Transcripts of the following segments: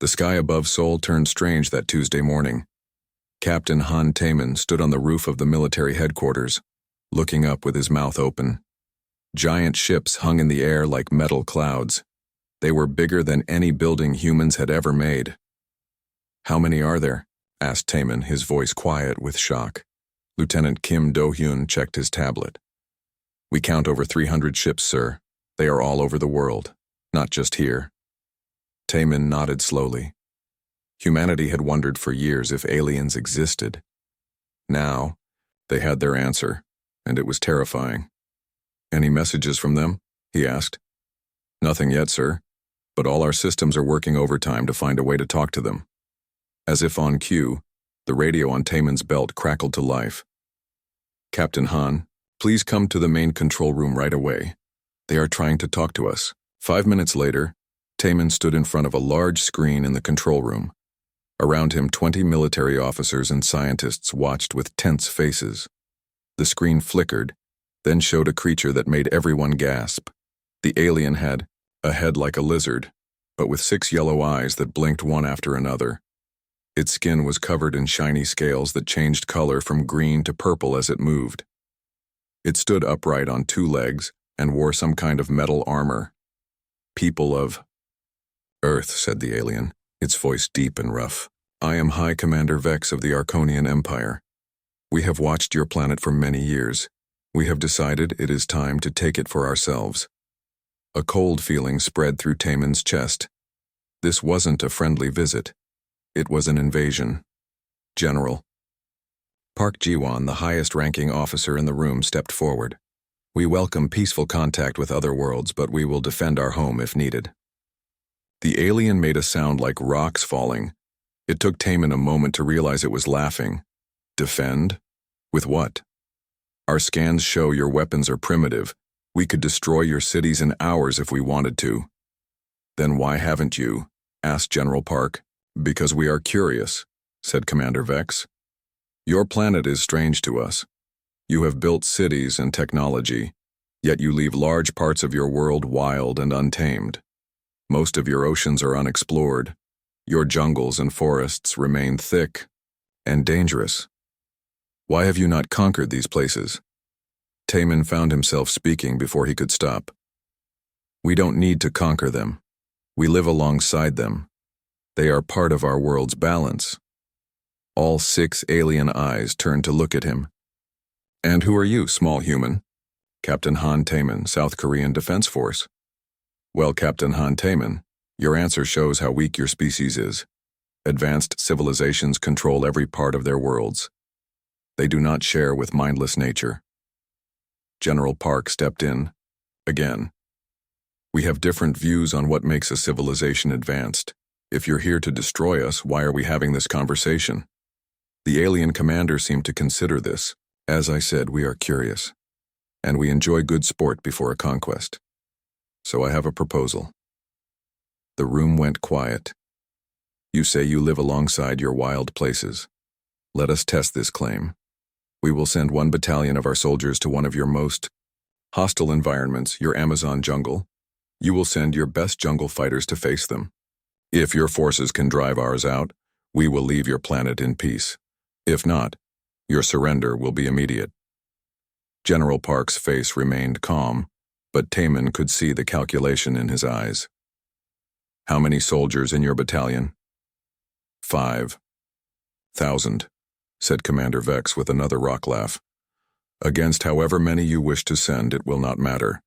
The sky above Seoul turned strange that Tuesday morning. Captain Han Taemin stood on the roof of the military headquarters, looking up with his mouth open. Giant ships hung in the air like metal clouds. They were bigger than any building humans had ever made. "How many are there?" asked Taemin, his voice quiet with shock. Lieutenant Kim Do-hyun checked his tablet. "We count over 300 ships, sir. They are all over the world, not just here." Taemin nodded slowly. Humanity had wondered for years if aliens existed. Now, they had their answer, and it was terrifying. "Any messages from them?" he asked. "Nothing yet, sir, but all our systems are working overtime to find a way to talk to them." As if on cue, the radio on Taemin's belt crackled to life. "Captain Han, please come to the main control room right away. They are trying to talk to us." 5 minutes later, Taemin stood in front of a large screen in the control room. Around him, 20 military officers and scientists watched with tense faces. The screen flickered, then showed a creature that made everyone gasp. The alien had a head like a lizard, but with 6 yellow eyes that blinked one after another. Its skin was covered in shiny scales that changed color from green to purple as it moved. It stood upright on 2 legs and wore some kind of metal armor. "People of Earth," said the alien, its voice deep and rough. "I am High Commander Vex of the Arconian Empire. We have watched your planet for many years. We have decided it is time to take it for ourselves." A cold feeling spread through Taemin's chest. This wasn't a friendly visit. It was an invasion. "General." Park Ji-won, the highest-ranking officer in the room, stepped forward. "We welcome peaceful contact with other worlds, but we will defend our home if needed." The alien made a sound like rocks falling. It took Taemin a moment to realize it was laughing. "Defend? With what?" "Our scans show your weapons are primitive. We could destroy your cities in hours if we wanted to." "Then why haven't you?" asked General Park. "Because we are curious," said Commander Vex. "Your planet is strange to us. You have built cities and technology, yet you leave large parts of your world wild and untamed. Most of your oceans are unexplored. Your jungles and forests remain thick and dangerous. Why have you not conquered these places?" Taemin found himself speaking before he could stop. "We don't need to conquer them. We live alongside them. They are part of our world's balance." All 6 alien eyes turned to look at him. "And who are you, small human?" "Captain Han Taemin, South Korean Defense Force." "Well, Captain Han Taemin, your answer shows how weak your species is. Advanced civilizations control every part of their worlds. They do not share with mindless nature." General Park stepped in. Again. "We have different views on what makes a civilization advanced. If you're here to destroy us, why are we having this conversation?" The alien commander seemed to consider this. "As I said, we are curious, and we enjoy good sport before a conquest. So I have a proposal." The room went quiet. "You say you live alongside your wild places. Let us test this claim. We will send 1 battalion of our soldiers to one of your most hostile environments, your Amazon jungle. You will send your best jungle fighters to face them. If your forces can drive ours out, we will leave your planet in peace. If not, your surrender will be immediate." General Park's face remained calm, but Taemin could see the calculation in his eyes. "How many soldiers in your battalion?" 5,000, said Commander Vex with another rock laugh. "Against however many you wish to send, it will not matter.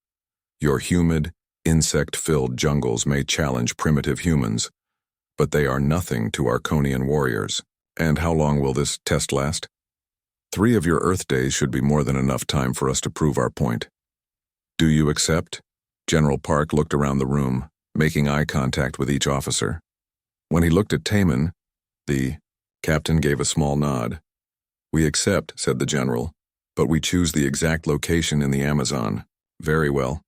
Your humid, insect-filled jungles may challenge primitive humans, but they are nothing to Arconian warriors." "And how long will this test last?" 3 of your Earth days should be more than enough time for us to prove our point. "Do you accept?" General Park looked around the room, making eye contact with each officer. When he looked at Taemin, the captain gave a small nod. "We accept," said the general, "but we choose the exact location in the Amazon." "Very well.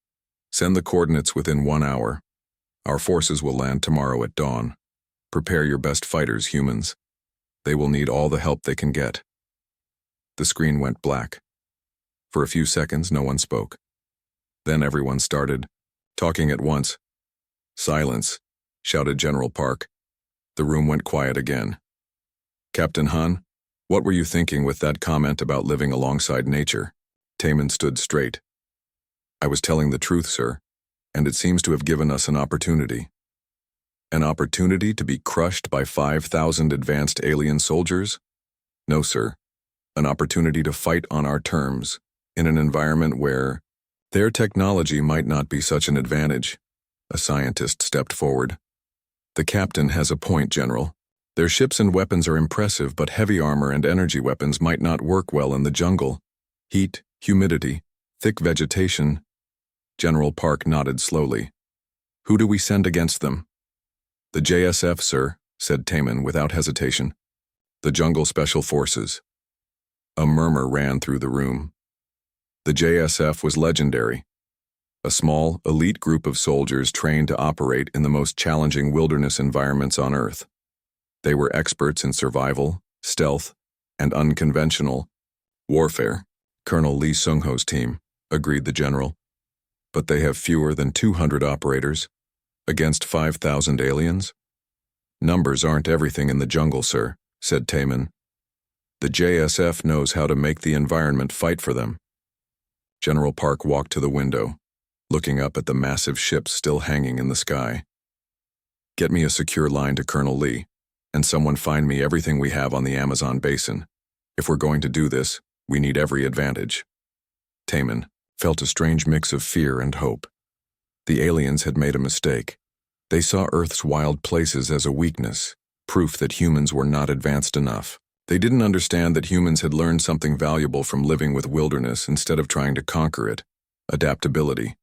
Send the coordinates within 1 hour. Our forces will land tomorrow at dawn. Prepare your best fighters, humans. They will need all the help they can get." The screen went black. For a few seconds, no one spoke. Then everyone started talking at once. "Silence," shouted General Park. The room went quiet again. Captain Han, what were you thinking with that comment about living alongside nature? Taman stood straight. I was telling the truth, sir, and it seems to have given us an opportunity. An opportunity to be crushed by 5,000 advanced alien soldiers? No, sir. An opportunity to fight on our terms, in an environment where their technology might not be such an advantage. A scientist stepped forward. The captain has a point, General. Their ships and weapons are impressive, but heavy armor and energy weapons might not work well in the jungle. Heat, humidity, thick vegetation. General Park nodded slowly. Who do we send against them? The JSF, sir, said Taman without hesitation. The Jungle Special Forces. A murmur ran through the room. The JSF was legendary. A small, elite group of soldiers trained to operate in the most challenging wilderness environments on Earth. They were experts in survival, stealth, and unconventional warfare. Colonel Lee Sung-ho's team, agreed the general. But they have fewer than 200 operators, against 5,000 aliens? Numbers aren't everything in the jungle, sir, said Taman. The JSF knows how to make the environment fight for them. General Park walked to the window, looking up at the massive ships still hanging in the sky. Get me a secure line to Colonel Lee, and someone find me everything we have on the Amazon basin. If we're going to do this, we need every advantage. Taman felt a strange mix of fear and hope. The aliens had made a mistake. They saw Earth's wild places as a weakness, proof that humans were not advanced enough. They didn't understand that humans had learned something valuable from living with wilderness instead of trying to conquer it: adaptability.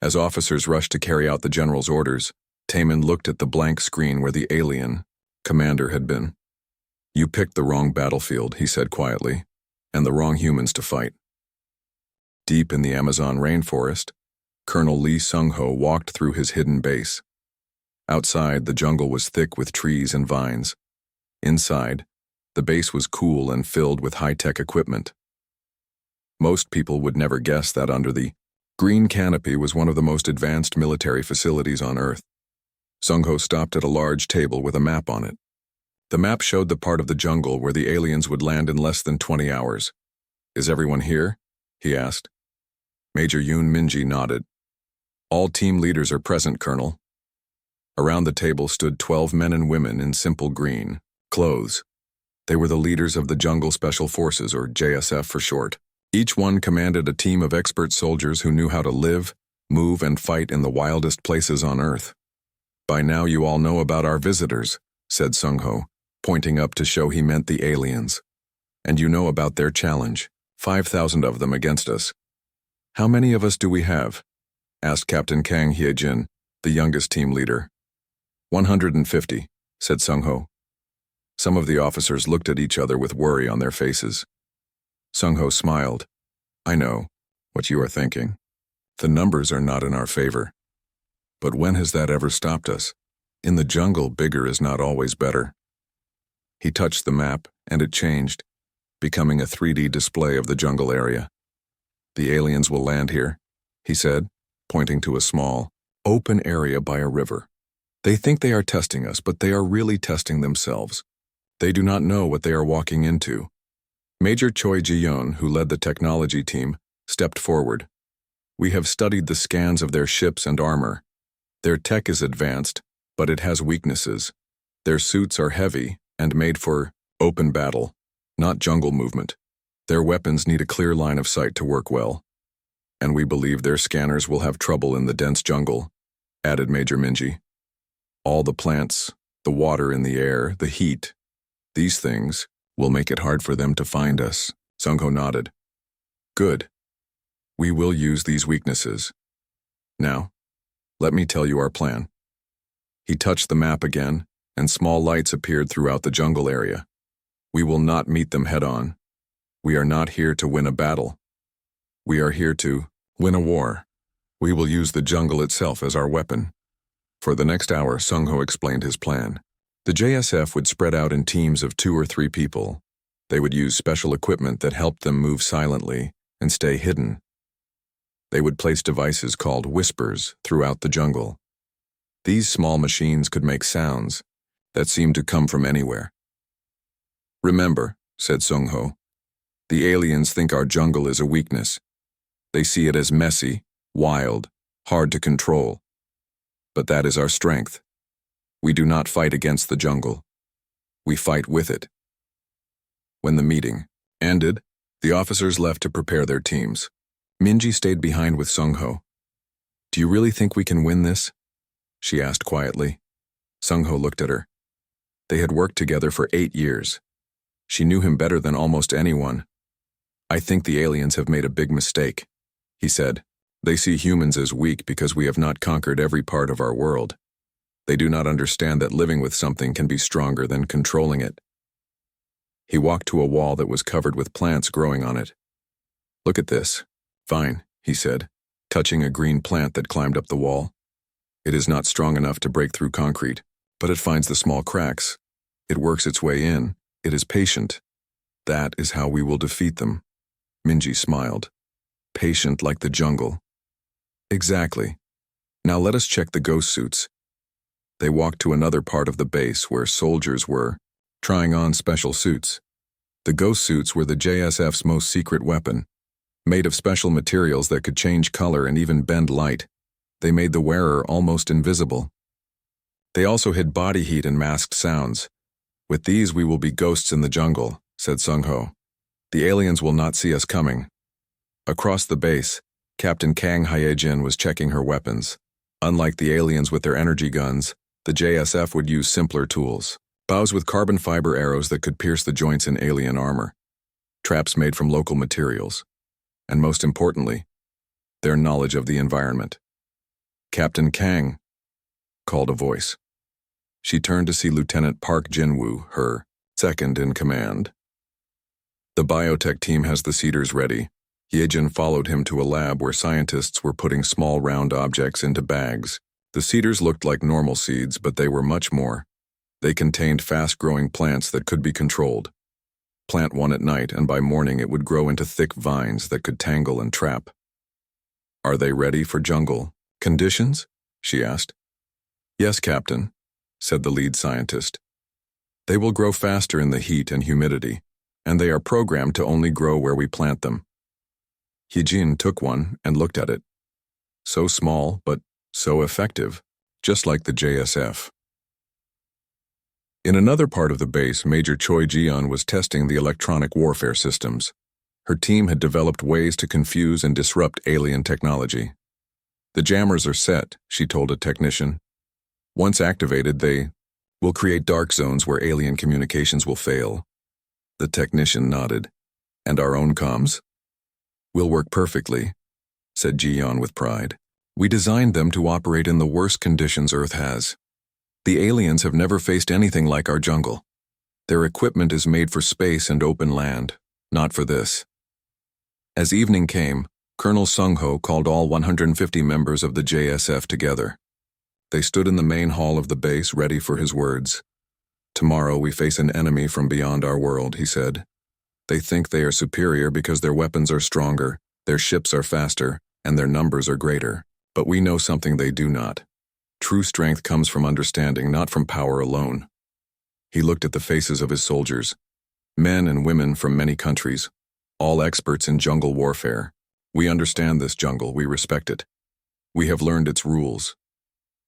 As officers rushed to carry out the general's orders, Taman looked at the blank screen where the alien commander had been. You picked the wrong battlefield, he said quietly, and the wrong humans to fight. Deep in the Amazon rainforest, Colonel Lee Sung-ho walked through his hidden base. Outside, the jungle was thick with trees and vines. Inside, the base was cool and filled with high-tech equipment. Most people would never guess that under the green canopy was one of the most advanced military facilities on Earth. Sung-ho stopped at a large table with a map on it. The map showed the part of the jungle where the aliens would land in less than 20 hours. Is everyone here? He asked. Major Yoon Minji nodded. All team leaders are present, Colonel. Around the table stood 12 men and women in simple green clothes. They were the leaders of the Jungle Special Forces, or JSF for short. Each one commanded a team of expert soldiers who knew how to live, move, and fight in the wildest places on Earth. By now you all know about our visitors, said Sung-ho, pointing up to show he meant the aliens. And you know about their challenge, 5,000 of them against us. How many of us do we have? Asked Captain Kang Hye-jin, the youngest team leader. 150, said Sung-ho. Some of the officers looked at each other with worry on their faces. Sung-ho smiled. I know what you are thinking. The numbers are not in our favor. But when has that ever stopped us? In the jungle, bigger is not always better. He touched the map, and it changed, becoming a 3D display of the jungle area. The aliens will land here, he said, pointing to a small, open area by a river. They think they are testing us, but they are really testing themselves. They do not know what they are walking into. Major Choi Ji-yeon, who led the technology team, stepped forward. We have studied the scans of their ships and armor. Their tech is advanced, but it has weaknesses. Their suits are heavy and made for open battle, not jungle movement. Their weapons need a clear line of sight to work well. And we believe their scanners will have trouble in the dense jungle, added Major Minji. All the plants, the water in the air, the heat, these things will make it hard for them to find us. Sung-ho nodded. Good. We will use these weaknesses. Now, let me tell you our plan. He touched the map again, and small lights appeared throughout the jungle area. We will not meet them head-on. We are not here to win a battle. We are here to win a war. We will use the jungle itself as our weapon. For the next hour, Sung-ho explained his plan. The JSF would spread out in teams of 2 or 3 people. They would use special equipment that helped them move silently and stay hidden. They would place devices called whispers throughout the jungle. These small machines could make sounds, that seemed to come from anywhere. "Remember," said Sung-ho, "the aliens think our jungle is a weakness. They see it as messy, wild, hard to control. But that is our strength. We do not fight against the jungle. We fight with it." When the meeting ended, the officers left to prepare their teams. Minji stayed behind with Sung-ho. "Do you really think we can win this?" she asked quietly. Sung-ho looked at her. They had worked together for 8 years. She knew him better than almost anyone. "I think the aliens have made a big mistake," he said. "They see humans as weak because we have not conquered every part of our world. They do not understand that living with something can be stronger than controlling it." He walked to a wall that was covered with plants growing on it. "Look at this." "Fine," he said, touching a green plant that climbed up the wall. "It is not strong enough to break through concrete, but it finds the small cracks. It works its way in. It is patient. That is how we will defeat them." Minji smiled. "Patient like the jungle." "Exactly. Now let us check the ghost suits." They walked to another part of the base where soldiers were, trying on special suits. The ghost suits were the JSF's most secret weapon. Made of special materials that could change color and even bend light, they made the wearer almost invisible. They also hid body heat and masked sounds. "With these we will be ghosts in the jungle," said Sung-ho. "The aliens will not see us coming." Across the base, Captain Kang Hyejin was checking her weapons. Unlike the aliens with their energy guns, the JSF would use simpler tools. Bows with carbon fiber arrows that could pierce the joints in alien armor. Traps made from local materials. And most importantly, their knowledge of the environment. "Captain Kang," called a voice. She turned to see Lieutenant Park Jin-woo, her second in command. "The biotech team has the seeders ready." Hyejin followed him to a lab where scientists were putting small round objects into bags. The seeders looked like normal seeds, but they were much more. They contained fast-growing plants that could be controlled. Plant one at night, and by morning it would grow into thick vines that could tangle and trap. "Are they ready for jungle conditions?" she asked. "Yes, Captain," said the lead scientist. "They will grow faster in the heat and humidity, and they are programmed to only grow where we plant them." Hyejin took one and looked at it. So small, but so effective, just like the JSF. In another part of the base, Major Choi Ji-yeon was testing the electronic warfare systems. Her team had developed ways to confuse and disrupt alien technology. "The jammers are set," she told a technician. "Once activated, they will create dark zones where alien communications will fail." The technician nodded. "And our own comms?" "Will work perfectly," said Ji-yeon with pride. "We designed them to operate in the worst conditions Earth has. The aliens have never faced anything like our jungle. Their equipment is made for space and open land, not for this." As evening came, Colonel Sung-ho called all 150 members of the JSF together. They stood in the main hall of the base ready for his words. "Tomorrow we face an enemy from beyond our world," he said. "They think they are superior because their weapons are stronger, their ships are faster, and their numbers are greater. But we know something they do not. True strength comes from understanding, not from power alone." He looked at the faces of his soldiers. Men and women from many countries, all experts in jungle warfare. "We understand this jungle, we respect it. We have learned its rules.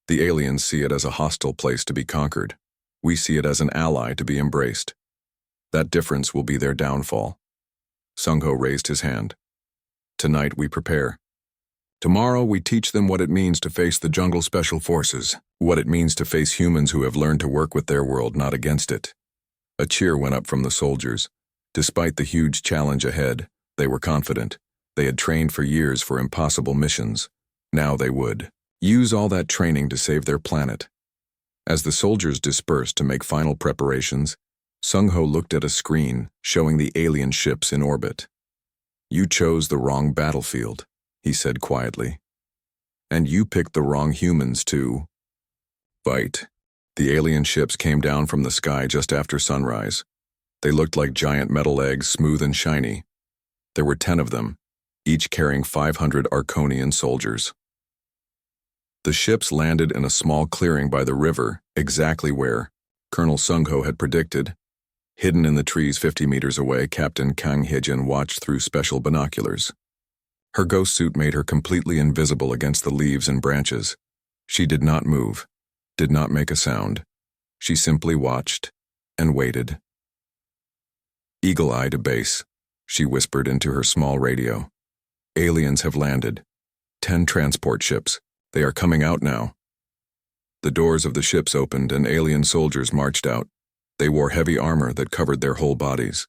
The aliens see it as a hostile place to be conquered. We see it as an ally to be embraced. That difference will be their downfall." Sung-ho raised his hand. "Tonight we prepare. Tomorrow we teach them what it means to face the jungle special forces, what it means to face humans who have learned to work with their world, not against it." A cheer went up from the soldiers. Despite the huge challenge ahead, they were confident. They had trained for years for impossible missions. Now they would use all that training to save their planet. As the soldiers dispersed to make final preparations, Sung-ho looked at a screen showing the alien ships in orbit. "You chose the wrong battlefield," he said quietly. "And you picked the wrong humans to fight." The alien ships came down from the sky just after sunrise. They looked like giant metal eggs, smooth and shiny. There were 10 of them, each carrying 500 Arconian soldiers. The ships landed in a small clearing by the river, exactly where Colonel Sung-ho had predicted. Hidden in the trees 50 meters away, Captain Kang Hye-jin watched through special binoculars. Her ghost suit made her completely invisible against the leaves and branches. She did not move, did not make a sound. She simply watched and waited. Eagle-Eye to base, she whispered into her small radio. Aliens have landed. 10 transport ships. They are coming out now. The doors of the ships opened and alien soldiers marched out. They wore heavy armor that covered their whole bodies.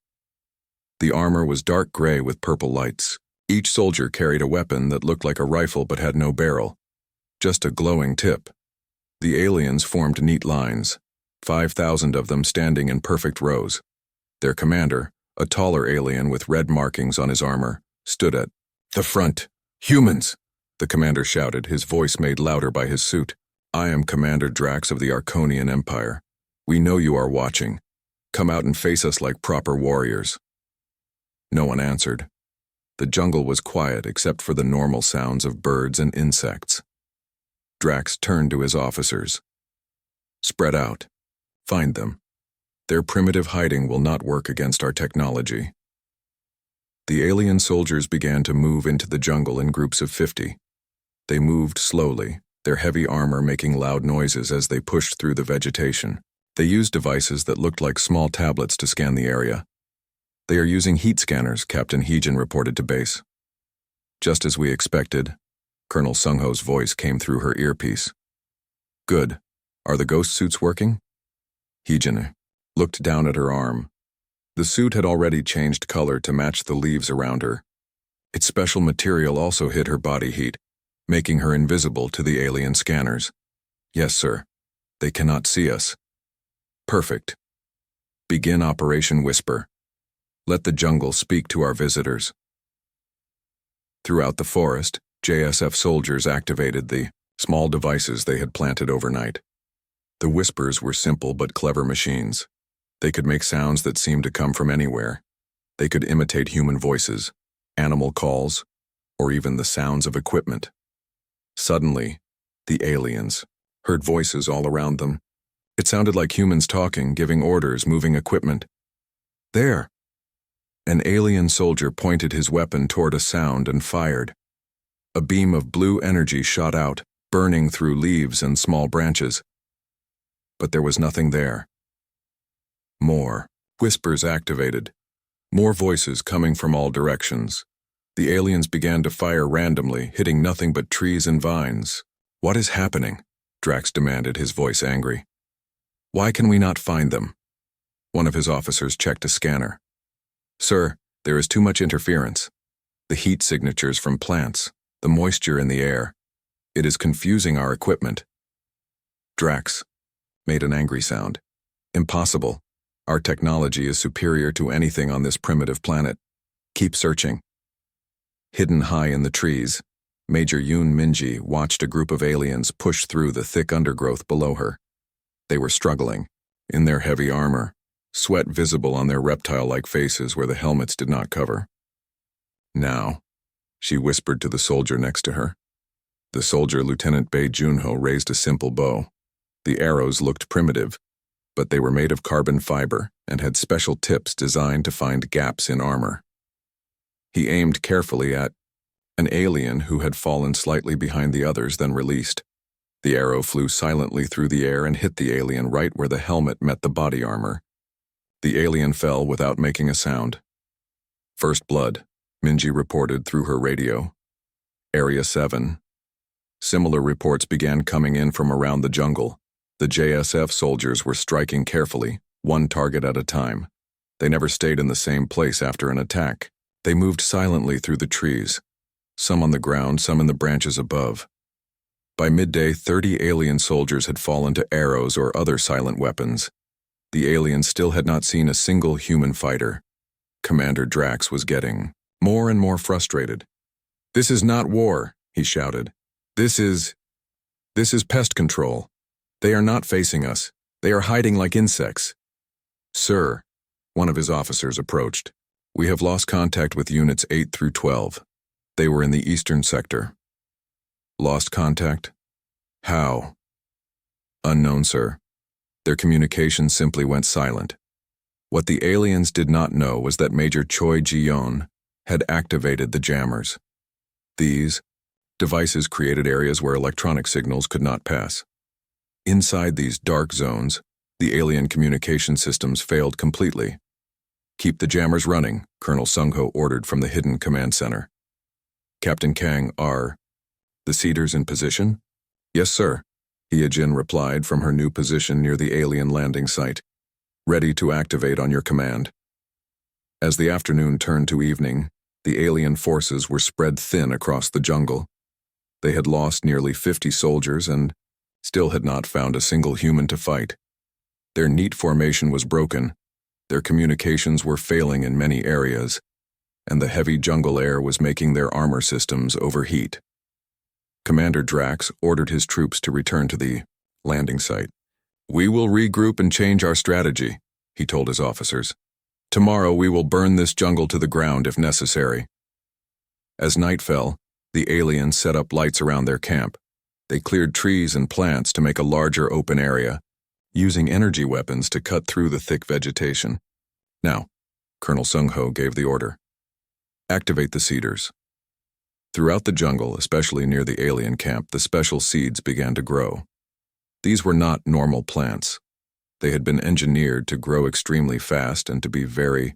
The armor was dark gray with purple lights. Each soldier carried a weapon that looked like a rifle but had no barrel, just a glowing tip. The aliens formed neat lines, 5,000 of them standing in perfect rows. Their commander, a taller alien with red markings on his armor, stood at the front. "Humans!" the commander shouted, his voice made louder by his suit. "I am Commander Drax of the Arconian Empire. We know you are watching. Come out and face us like proper warriors." No one answered. The jungle was quiet except for the normal sounds of birds and insects. Drax turned to his officers. "Spread out. Find them. Their primitive hiding will not work against our technology." The alien soldiers began to move into the jungle in groups of 50. They moved slowly, their heavy armor making loud noises as they pushed through the vegetation. They used devices that looked like small tablets to scan the area. "They are using heat scanners," Captain Hye-jin reported to base. "Just as we expected." Colonel Sung-ho's voice came through her earpiece. "Good. Are the ghost suits working?" Hye-jin looked down at her arm. The suit had already changed color to match the leaves around her. Its special material also hid her body heat, making her invisible to the alien scanners. "Yes, sir. They cannot see us." "Perfect. Begin Operation Whisper. Let the jungle speak to our visitors." Throughout the forest, JSF soldiers activated the small devices they had planted overnight. The whispers were simple but clever machines. They could make sounds that seemed to come from anywhere. They could imitate human voices, animal calls, or even the sounds of equipment. Suddenly, the aliens heard voices all around them. It sounded like humans talking, giving orders, moving equipment. "There!" An alien soldier pointed his weapon toward a sound and fired. A beam of blue energy shot out, burning through leaves and small branches. But there was nothing there. More whispers activated. More voices coming from all directions. The aliens began to fire randomly, hitting nothing but trees and vines. "What is happening?" Drax demanded, his voice angry. "Why can we not find them?" One of his officers checked a scanner. "Sir, there is too much interference. The heat signatures from plants, the moisture in the air. It is confusing our equipment." Drax made an angry sound. "Impossible. Our technology is superior to anything on this primitive planet. Keep searching." Hidden high in the trees, Major Yoon Minji watched a group of aliens push through the thick undergrowth below her. They were struggling, in their heavy armor, sweat visible on their reptile-like faces where the helmets did not cover. "Now," she whispered to the soldier next to her. The soldier, Lieutenant Bae Junho, raised a simple bow. The arrows looked primitive, but they were made of carbon fiber and had special tips designed to find gaps in armor. He aimed carefully at an alien who had fallen slightly behind the others, then released. The arrow flew silently through the air and hit the alien right where the helmet met the body armor. The alien fell without making a sound. "First blood," Minji reported through her radio. "Area 7. Similar reports began coming in from around the jungle. The JSF soldiers were striking carefully, one target at a time. They never stayed in the same place after an attack. They moved silently through the trees, some on the ground, some in the branches above. By midday, 30 alien soldiers had fallen to arrows or other silent weapons. The aliens still had not seen a single human fighter. Commander Drax was getting more and more frustrated. "This is not war," he shouted. This is pest control. They are not facing us. They are hiding like insects." "Sir," one of his officers approached, "we have lost contact with units 8 through 12. They were in the eastern sector." "Lost contact? How?" "Unknown, sir. Their communication simply went silent. What the aliens did not know was that Major Choi Ji-yeon had activated the jammers. These devices created areas where electronic signals could not pass. Inside these dark zones, the alien communication systems failed completely. "Keep the jammers running," Colonel Sung-ho ordered from the hidden command center. "Captain Kang, are the Cedars in position?" "Yes, sir," Hye-jin replied from her new position near the alien landing site. "Ready to activate on your command." As the afternoon turned to evening, the alien forces were spread thin across the jungle. They had lost nearly 50 soldiers and still had not found a single human to fight. Their neat formation was broken, their communications were failing in many areas, and the heavy jungle air was making their armor systems overheat. Commander Drax ordered his troops to return to the landing site. "We will regroup and change our strategy," he told his officers. "Tomorrow we will burn this jungle to the ground if necessary." As night fell, the aliens set up lights around their camp. They cleared trees and plants to make a larger open area, using energy weapons to cut through the thick vegetation. "Now," Colonel Sung-ho gave the order, "activate the Cedars." Throughout the jungle, especially near the alien camp, the special seeds began to grow. These were not normal plants. They had been engineered to grow extremely fast and to be very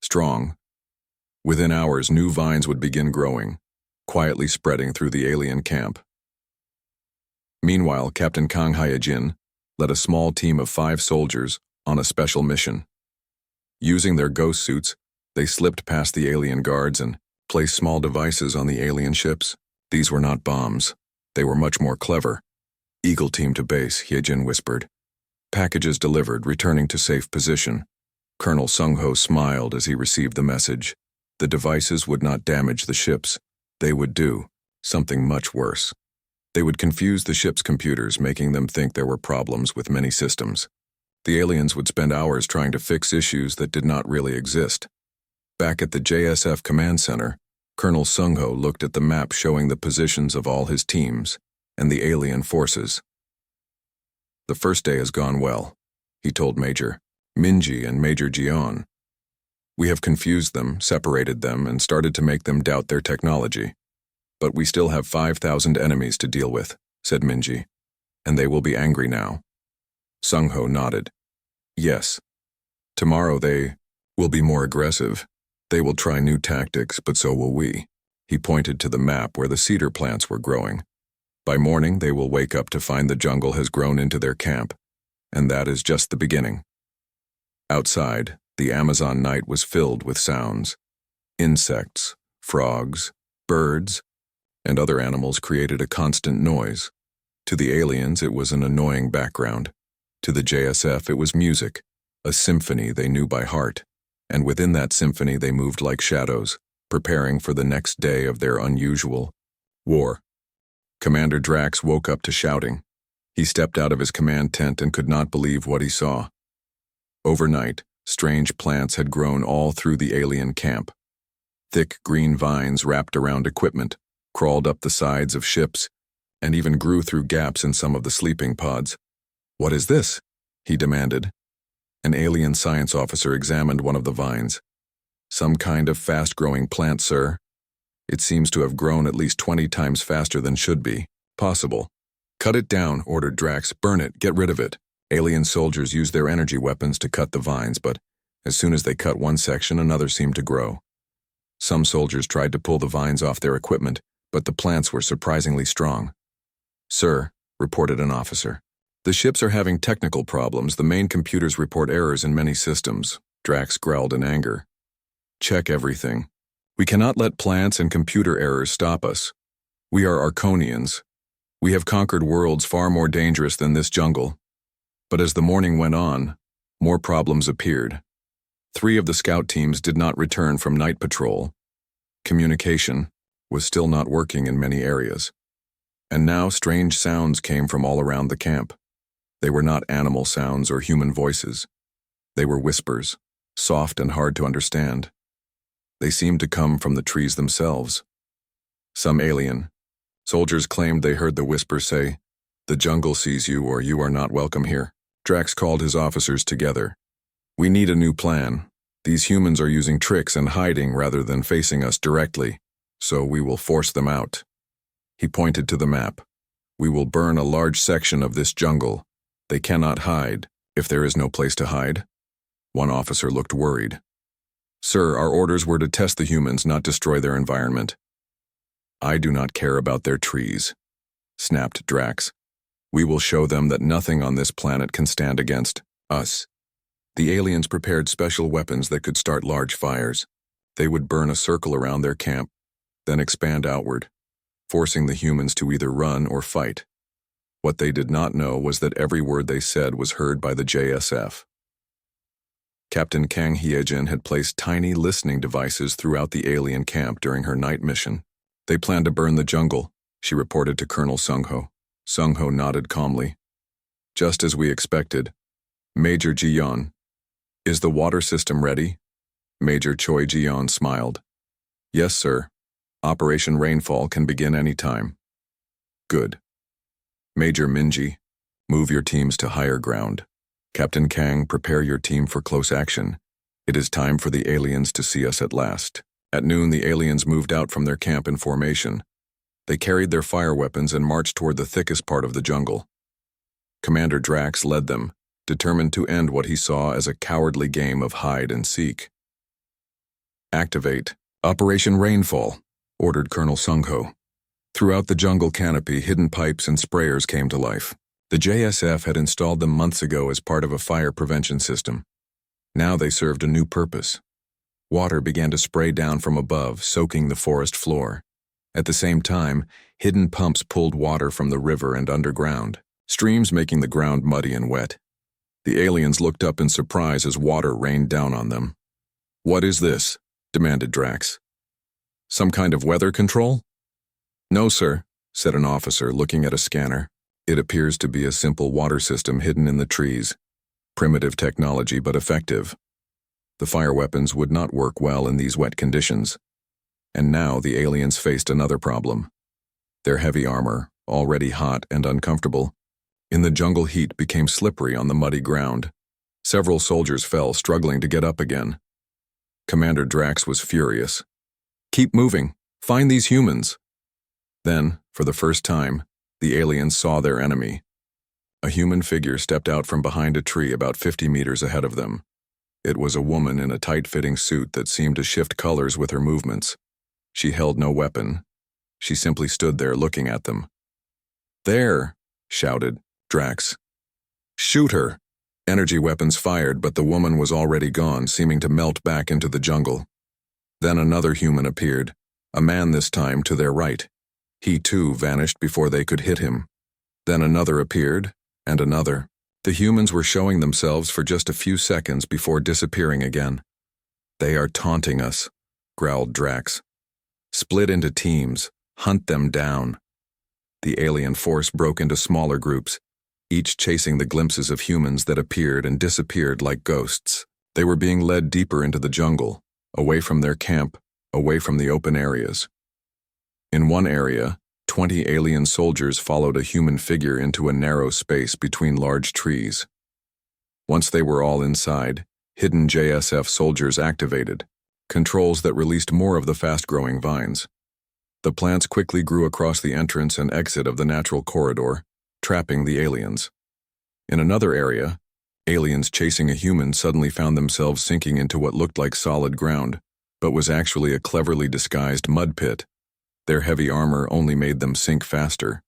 strong. Within hours, new vines would begin growing, quietly spreading through the alien camp. Meanwhile, Captain Kang Hye-jin led a small team of 5 soldiers on a special mission. Using their ghost suits, they slipped past the alien guards and placed small devices on the alien ships. These were not bombs. They were much more clever. "Eagle team to base," Hye-jin whispered. "Packages delivered, returning to safe position." Colonel Sung-ho smiled as he received the message. The devices would not damage the ships. They would do something much worse. They would confuse the ship's computers, making them think there were problems with many systems. The aliens would spend hours trying to fix issues that did not really exist. Back at the JSF command center, Colonel Sung-ho looked at the map showing the positions of all his teams and the alien forces. "The first day has gone well," he told Major Minji and Major Jeon. "We have confused them, separated them, and started to make them doubt their technology. But we still have 5,000 enemies to deal with," said Minji, "and they will be angry now." Sung-ho nodded. "Yes. Tomorrow they will be more aggressive. They will try new tactics, but so will we." He pointed to the map where the cedar plants were growing. "By morning, they will wake up to find the jungle has grown into their camp, and that is just the beginning." Outside, the Amazon night was filled with sounds. Insects, frogs, birds, and other animals created a constant noise. To the aliens, it was an annoying background. To the JSF, it was music, a symphony they knew by heart. And within that symphony they moved like shadows, preparing for the next day of their unusual war. Commander Drax woke up to shouting. He stepped out of his command tent and could not believe what he saw. Overnight, strange plants had grown all through the alien camp. Thick green vines wrapped around equipment, crawled up the sides of ships, and even grew through gaps in some of the sleeping pods. "What is this?" he demanded. An alien science officer examined one of the vines. "Some kind of fast-growing plant, sir. It seems to have grown at least 20 times faster than should be possible." "Cut it down," ordered Drax. "Burn it, get rid of it." Alien soldiers used their energy weapons to cut the vines, but as soon as they cut one section, another seemed to grow. Some soldiers tried to pull the vines off their equipment, but the plants were surprisingly strong. "Sir," reported an officer, "the ships are having technical problems. The main computers report errors in many systems." Drax growled in anger. "Check everything. We cannot let plants and computer errors stop us. We are Arconians. We have conquered worlds far more dangerous than this jungle." But as the morning went on, more problems appeared. 3 of the scout teams did not return from night patrol. Communication was still not working in many areas. And now strange sounds came from all around the camp. They were not animal sounds or human voices. They were whispers, soft and hard to understand. They seemed to come from the trees themselves. Some alien soldiers claimed they heard the whispers say, "The jungle sees you or you are not welcome here." Drax called his officers together. We need a new plan. These humans are using tricks and hiding rather than facing us directly, so we will force them out. He pointed to the map. We will burn a large section of this jungle. They cannot hide, if there is no place to hide. One officer looked worried. Sir, our orders were to test the humans, not destroy their environment. I do not care about their trees, snapped Drax. We will show them that nothing on this planet can stand against us. The aliens prepared special weapons that could start large fires. They would burn a circle around their camp, then expand outward, forcing the humans to either run or fight. What they did not know was that every word they said was heard by the JSF. Captain Kang Hyejin had placed tiny listening devices throughout the alien camp during her night mission. They planned to burn the jungle, she reported to Colonel Sung-ho. Sung-ho nodded calmly. Just as we expected. Major Ji-yeon. Is the water system ready? Major Choi Ji-yeon smiled. Yes, sir. Operation Rainfall can begin any time. Good. Major Minji, move your teams to higher ground. Captain Kang, prepare your team for close action. It is time for the aliens to see us at last. At noon, the aliens moved out from their camp in formation. They carried their fire weapons and marched toward the thickest part of the jungle. Commander Drax led them, determined to end what he saw as a cowardly game of hide and seek. Activate Operation Rainfall, ordered Colonel Sung-ho. Throughout the jungle canopy, hidden pipes and sprayers came to life. The JSF had installed them months ago as part of a fire prevention system. Now they served a new purpose. Water began to spray down from above, soaking the forest floor. At the same time, hidden pumps pulled water from the river and underground, streams making the ground muddy and wet. The aliens looked up in surprise as water rained down on them. What is this? Demanded Drax. Some kind of weather control? No, sir, said an officer looking at a scanner. It appears to be a simple water system hidden in the trees. Primitive technology, but effective. The fire weapons would not work well in these wet conditions. And now the aliens faced another problem. Their heavy armor, already hot and uncomfortable, in the jungle heat became slippery on the muddy ground. Several soldiers fell, struggling to get up again. Commander Drax was furious. Keep moving. Find these humans. Then, for the first time, the aliens saw their enemy. A human figure stepped out from behind a tree about 50 meters ahead of them. It was a woman in a tight-fitting suit that seemed to shift colors with her movements. She held no weapon. She simply stood there looking at them. There, shouted Drax. Shoot her! Energy weapons fired, but the woman was already gone, seeming to melt back into the jungle. Then another human appeared, a man this time to their right. He too vanished before they could hit him. Then another appeared, and another. The humans were showing themselves for just a few seconds before disappearing again. They are taunting us, growled Drax. Split into teams, hunt them down. The alien force broke into smaller groups, each chasing the glimpses of humans that appeared and disappeared like ghosts. They were being led deeper into the jungle, away from their camp, away from the open areas. In one area, 20 alien soldiers followed a human figure into a narrow space between large trees. Once they were all inside, hidden JSF soldiers activated, controls that released more of the fast-growing vines. The plants quickly grew across the entrance and exit of the natural corridor, trapping the aliens. In another area, aliens chasing a human suddenly found themselves sinking into what looked like solid ground, but was actually a cleverly disguised mud pit. Their heavy armor only made them sink faster.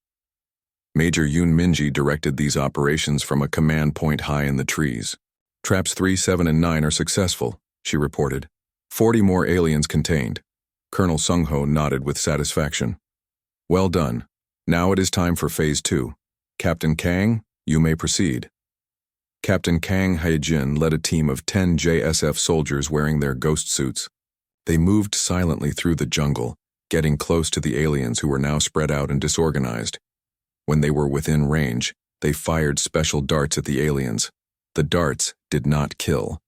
Major Yoon Minji directed these operations from a command point high in the trees. Traps 3, 7, and 9 are successful, she reported. 40 more aliens contained. Colonel Sung-ho nodded with satisfaction. Well done. Now it is time for Phase 2. Captain Kang, you may proceed. Captain Kang Hyejin led a team of 10 JSF soldiers wearing their ghost suits. They moved silently through the jungle, getting close to the aliens who were now spread out and disorganized. When they were within range, they fired special darts at the aliens. The darts did not kill.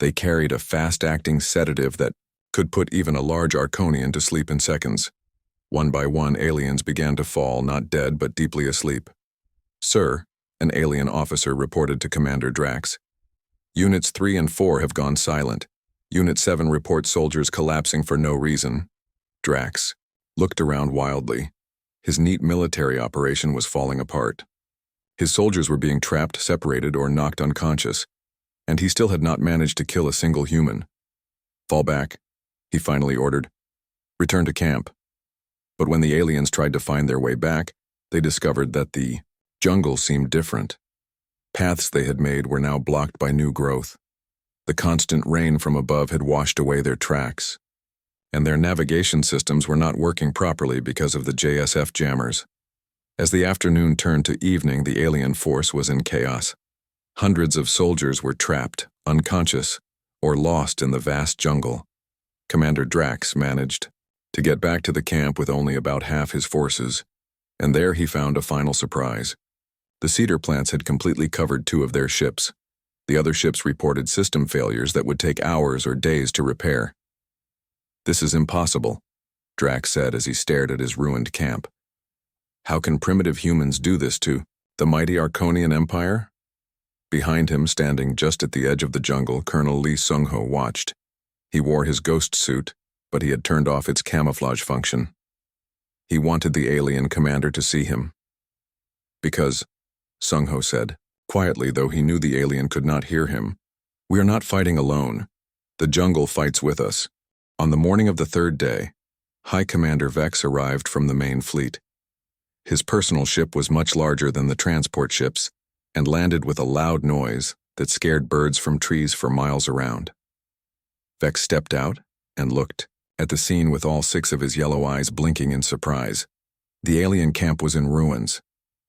They carried a fast-acting sedative that could put even a large Arconian to sleep in seconds. One by one, aliens began to fall, not dead but deeply asleep. Sir, an alien officer reported to Commander Drax. Units 3 and 4 have gone silent. Unit 7 reports soldiers collapsing for no reason. Drax looked around wildly. His neat military operation was falling apart. His soldiers were being trapped, separated, or knocked unconscious, and he still had not managed to kill a single human. "Fall back," he finally ordered. "Return to camp." But when the aliens tried to find their way back, they discovered that the jungle seemed different. Paths they had made were now blocked by new growth. The constant rain from above had washed away their tracks, and their navigation systems were not working properly because of the JSF jammers. As the afternoon turned to evening, the alien force was in chaos. Hundreds of soldiers were trapped, unconscious, or lost in the vast jungle. Commander Drax managed to get back to the camp with only about half his forces, and there he found a final surprise. The cedar plants had completely covered 2 of their ships. The other ships reported system failures that would take hours or days to repair. "This is impossible," Drax said as he stared at his ruined camp. "How can primitive humans do this to the mighty Arconian Empire?" Behind him, standing just at the edge of the jungle, Colonel Lee Sung-ho watched. He wore his ghost suit, but he had turned off its camouflage function. He wanted the alien commander to see him. "Because," Sung-ho said, quietly, though he knew the alien could not hear him, "we are not fighting alone. The jungle fights with us." On the morning of the 3rd day, High Commander Vex arrived from the main fleet. His personal ship was much larger than the transport ships and landed with a loud noise that scared birds from trees for miles around. Vex stepped out and looked at the scene with all 6 of his yellow eyes blinking in surprise. The alien camp was in ruins.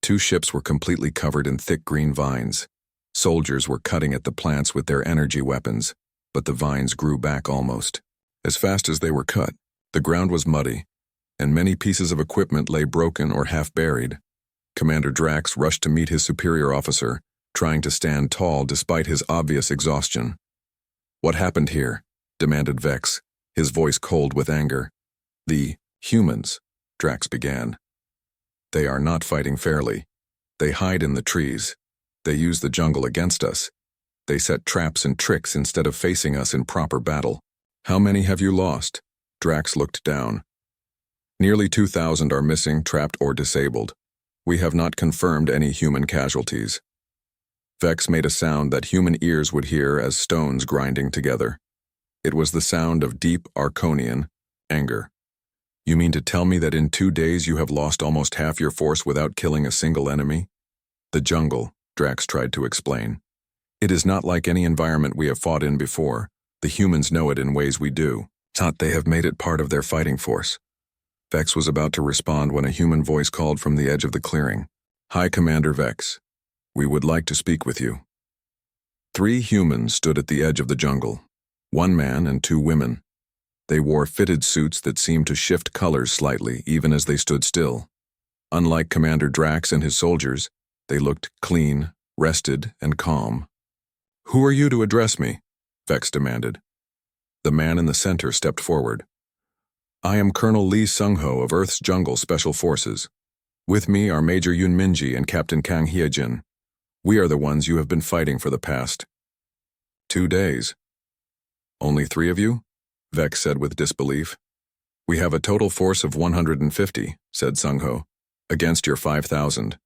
2 ships were completely covered in thick green vines. Soldiers were cutting at the plants with their energy weapons, but the vines grew back almost as fast as they were cut. The ground was muddy, and many pieces of equipment lay broken or half buried. Commander Drax rushed to meet his superior officer, trying to stand tall despite his obvious exhaustion. "What happened here?" demanded Vex, his voice cold with anger. "The humans," Drax began. "They are not fighting fairly. They hide in the trees. They use the jungle against us. They set traps and tricks instead of facing us in proper battle. How many have you lost?" Drax looked down. "Nearly 2,000 are missing, trapped, or disabled. We have not confirmed any human casualties." Vex made a sound that human ears would hear as stones grinding together. It was the sound of deep Arconian anger. "You mean to tell me that in 2 days you have lost almost half your force without killing a single enemy?" "The jungle," Drax tried to explain. "It is not like any environment we have fought in before. The humans know it in ways we do. Not they have made it part of their fighting force." Vex was about to respond when a human voice called from the edge of the clearing. "High Commander Vex, we would like to speak with you." 3 humans stood at the edge of the jungle, 1 man and 2 women. They wore fitted suits that seemed to shift colors slightly even as they stood still. Unlike Commander Drax and his soldiers, they looked clean, rested, and calm. "Who are you to address me?" Vex demanded. The man in the center stepped forward. "I am Colonel Lee Sung-ho of Earth's Jungle Special Forces. With me are Major Yun Minji and Captain Kang Hyejin. We are the ones you have been fighting for the past 2 days." "Only 3 of you?" Vex said with disbelief. "We have a total force of 150, said Sung-ho, "against your 5,000.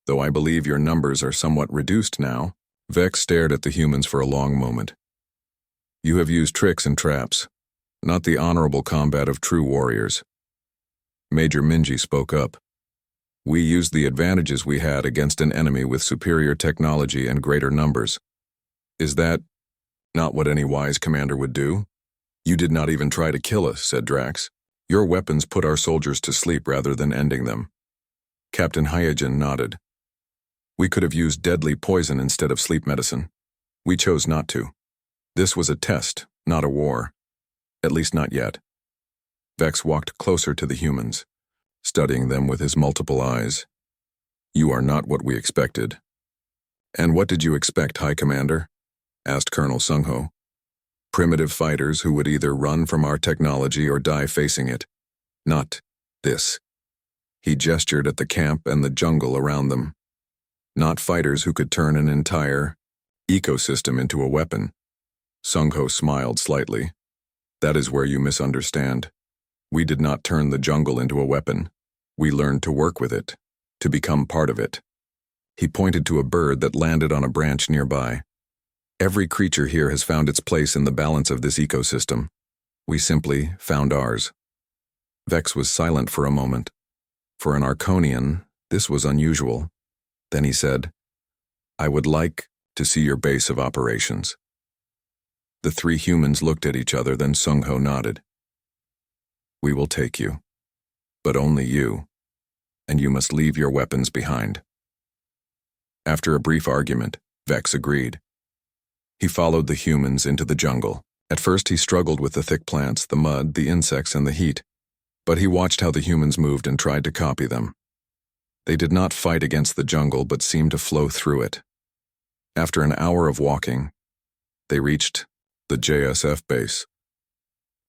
Though I believe your numbers are somewhat reduced now." Vex stared at the humans for a long moment. "You have used tricks and traps, not the honorable combat of true warriors." Major Minji spoke up. "We used the advantages we had against an enemy with superior technology and greater numbers. Is that not what any wise commander would do?" "You did not even try to kill us," said Drax. "Your weapons put our soldiers to sleep rather than ending them." Captain Hyejin nodded. "We could have used deadly poison instead of sleep medicine. We chose not to. This was a test, not a war. At least not yet." Vex walked closer to the humans, studying them with his multiple eyes. "You are not what we expected." "And what did you expect, High Commander?" asked Colonel Sung-ho. "Primitive fighters who would either run from our technology or die facing it. Not this." He gestured at the camp and the jungle around them. not fighters who could turn an entire ecosystem into a weapon. Sung-ho smiled slightly. That is where you misunderstand. We did not turn the jungle into a weapon. We learned to work with it, to become part of it. He pointed to a bird that landed on a branch nearby. Every creature here has found its place in the balance of this ecosystem. We simply found ours. Vex was silent for a moment. For an Arconian, this was unusual. Then he said, I would like to see your base of operations. The three humans looked at each other, then Sung-ho nodded. We will take you. But only you. And you must leave your weapons behind. After a brief argument, Vex agreed. He followed the humans into the jungle. At first he struggled with the thick plants, the mud, the insects, and the heat. But he watched how the humans moved and tried to copy them. They did not fight against the jungle, but seemed to flow through it. After an hour of walking, they reached the JSF base.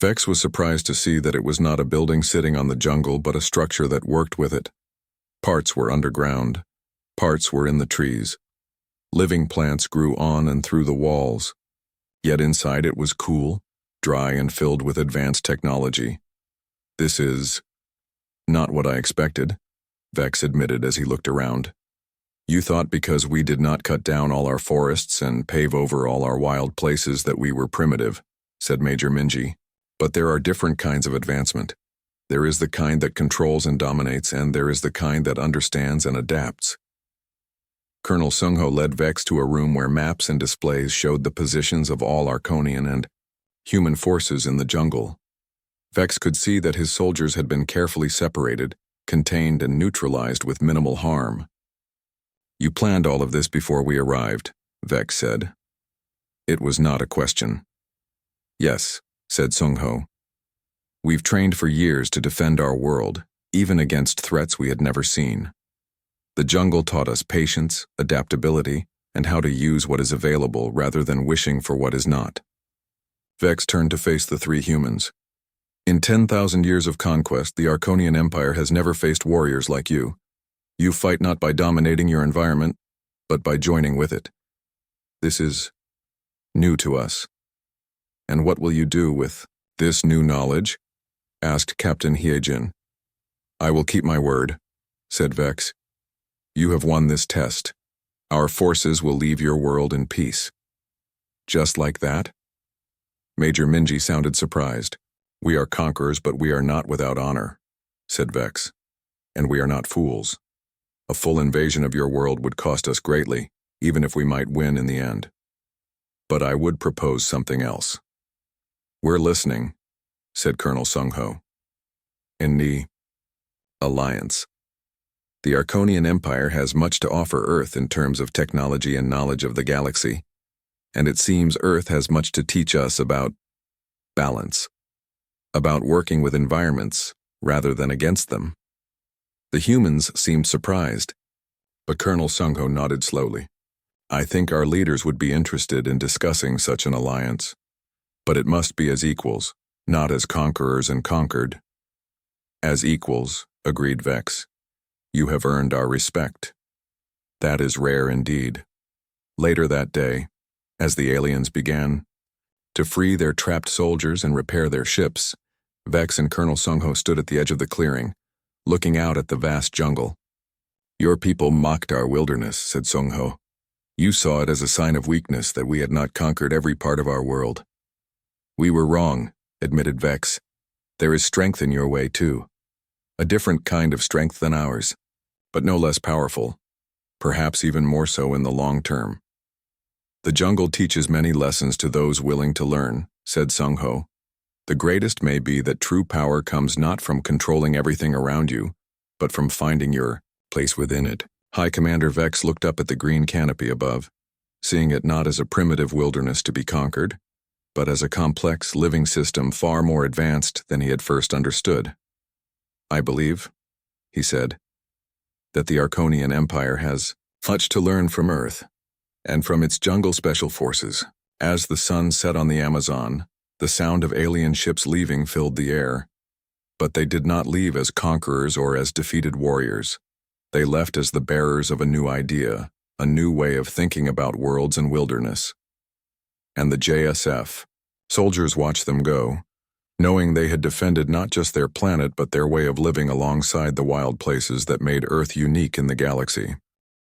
Vex was surprised to see that it was not a building sitting on the jungle, but a structure that worked with it. Parts were underground. Parts were in the trees. Living plants grew on and through the walls. Yet inside it was cool, dry, and filled with advanced technology. This is not what I expected, Vex admitted as he looked around. You thought because we did not cut down all our forests and pave over all our wild places that we were primitive, said Major Minji. But there are different kinds of advancement. There is the kind that controls and dominates, and there is the kind that understands and adapts. Colonel Sung-ho led Vex to a room where maps and displays showed the positions of all Arconian and human forces in the jungle. Vex could see that his soldiers had been carefully separated, contained, and neutralized with minimal harm. You planned all of this before we arrived, Vex said. It was not a question. Yes, said Sung-ho. We've trained for years to defend our world, even against threats we had never seen. The jungle taught us patience, adaptability, and how to use what is available rather than wishing for what is not. Vex turned to face the three humans. In 10,000 years of conquest, the Arconian Empire has never faced warriors like you. You fight not by dominating your environment, but by joining with it. This is new to us. And what will you do with this new knowledge? Asked Captain Hyejin. I will keep my word, said Vex. You have won this test. Our forces will leave your world in peace. Just like that? Major Minji sounded surprised. We are conquerors, but we are not without honor, said Vex. And we are not fools. A full invasion of your world would cost us greatly, even if we might win in the end. But I would propose something else. We're listening, said Colonel Sung-ho. In the Alliance. The Arconian Empire has much to offer Earth in terms of technology and knowledge of the galaxy, and it seems Earth has much to teach us about balance, about working with environments rather than against them. The humans seemed surprised, but Colonel Sung-ho nodded slowly. I think our leaders would be interested in discussing such an alliance, but it must be as equals, not as conquerors and conquered. As equals, agreed Vex. You have earned our respect. That is rare indeed. Later that day, as the aliens began to free their trapped soldiers and repair their ships, Vex and Colonel Sung-ho stood at the edge of the clearing, looking out at the vast jungle. Your people mocked our wilderness, said Sung-ho. You saw it as a sign of weakness that we had not conquered every part of our world. We were wrong, admitted Vex. There is strength in your way, too. A different kind of strength than ours, but no less powerful, perhaps even more so in the long term. The jungle teaches many lessons to those willing to learn, said Sung-ho. The greatest may be that true power comes not from controlling everything around you, but from finding your place within it. High Commander Vex looked up at the green canopy above, seeing it not as a primitive wilderness to be conquered, but as a complex living system far more advanced than he had first understood. I believe, he said, that the Arconian Empire has much to learn from Earth, and from its jungle special forces. As the sun set on the Amazon, the sound of alien ships leaving filled the air. But they did not leave as conquerors or as defeated warriors. They left as the bearers of a new idea, a new way of thinking about worlds and wilderness. And the JSF. Soldiers watched them go, knowing they had defended not just their planet but their way of living alongside the wild places that made Earth unique in the galaxy.